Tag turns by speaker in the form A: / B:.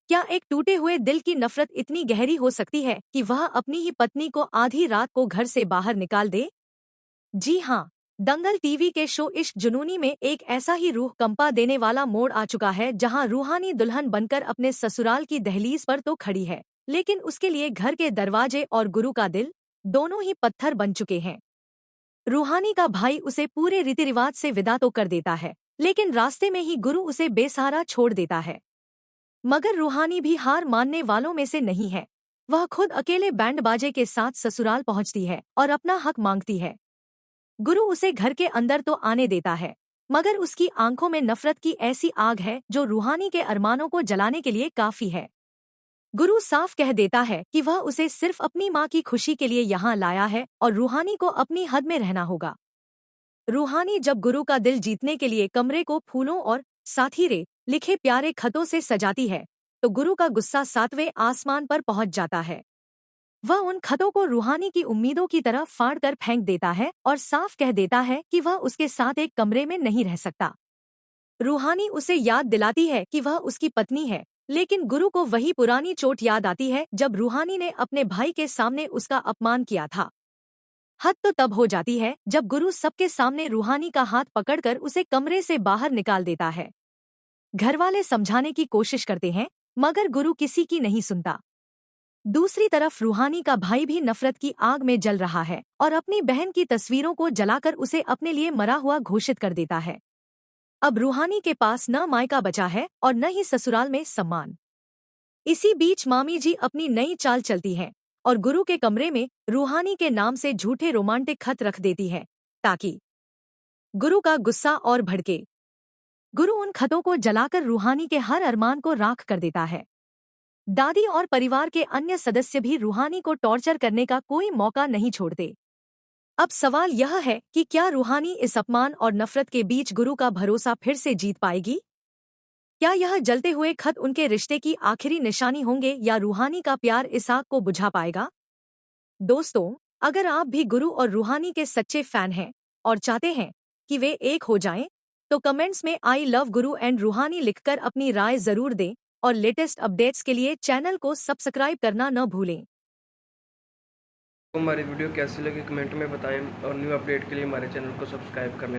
A: क्या एक टूटे हुए दिल की नफरत इतनी गहरी हो सकती है कि वह अपनी ही पत्नी को आधी रात को घर से बाहर निकाल दे? जी हाँ, दंगल टीवी के शो इश्क जुनूनी में एक ऐसा ही रूह कंपा देने वाला मोड़ आ चुका है जहां रूहानी दुल्हन बनकर अपने ससुराल की दहलीज पर तो खड़ी है, लेकिन उसके लिए घर के दरवाजे और गुरु का दिल दोनों ही पत्थर बन चुके हैं। रूहानी का भाई उसे पूरे रीति रिवाज से विदा तो कर देता है, लेकिन रास्ते में ही गुरु उसे बेसहारा छोड़ देता है। मगर रूहानी भी हार मानने वालों में से नहीं है। वह खुद अकेले बैंड बाजे के साथ ससुराल पहुंचती है और अपना हक मांगती है। गुरु उसे घर के अंदर तो आने देता है, मगर उसकी आंखों में नफरत की ऐसी आग है जो रूहानी के अरमानों को जलाने के लिए काफी है। गुरु साफ कह देता है कि वह उसे सिर्फ अपनी माँ की खुशी के लिए यहाँ लाया है और रूहानी को अपनी हद में रहना होगा। रूहानी जब गुरु का दिल जीतने के लिए कमरे को फूलों और साथी रे लिखे प्यारे खतों से सजाती है, तो गुरु का गुस्सा सातवें आसमान पर पहुंच जाता है। वह उन खतों को रूहानी की उम्मीदों की तरह फाड़ कर फेंक देता है और साफ कह देता है कि वह उसके साथ एक कमरे में नहीं रह सकता। रूहानी उसे याद दिलाती है कि वह उसकी पत्नी है, लेकिन गुरु को वही पुरानी चोट याद आती है जब रूहानी ने अपने भाई के सामने उसका अपमान किया था। हद तो तब हो जाती है जब गुरु सबके सामने रूहानी का हाथ पकड़कर उसे कमरे से बाहर निकाल देता है। घरवाले समझाने की कोशिश करते हैं, मगर गुरु किसी की नहीं सुनता। दूसरी तरफ रूहानी का भाई भी नफरत की आग में जल रहा है और अपनी बहन की तस्वीरों को जलाकर उसे अपने लिए मरा हुआ घोषित कर देता है। अब रूहानी के पास न मायका बचा है और न ही ससुराल में सम्मान। इसी बीच मामी जी अपनी नई चाल चलती हैं और गुरु के कमरे में रूहानी के नाम से झूठे रोमांटिक खत रख देती है, ताकि गुरु का गुस्सा और भड़के। गुरु उन खतों को जलाकर रूहानी के हर अरमान को राख कर देता है। दादी और परिवार के अन्य सदस्य भी रूहानी को टॉर्चर करने का कोई मौका नहीं छोड़ते। अब सवाल यह है कि क्या रूहानी इस अपमान और नफरत के बीच गुरु का भरोसा फिर से जीत पाएगी? क्या यह जलते हुए खत उनके रिश्ते की आखिरी निशानी होंगे या रूहानी का प्यार इस आग को बुझा पाएगा? दोस्तों, अगर आप भी गुरु और रूहानी के सच्चे फैन हैं और चाहते हैं कि वे एक हो जाएं, तो कमेंट्स में आई लव गुरु एंड रूहानी लिखकर अपनी राय जरूर दें और लेटेस्ट अपडेट्स के लिए चैनल को सब्सक्राइब करना न भूलें।
B: हमारी वीडियो कैसी लगी कमेंट में बताएं और न्यू अपडेट के लिए हमारे चैनल को सब्सक्राइब करने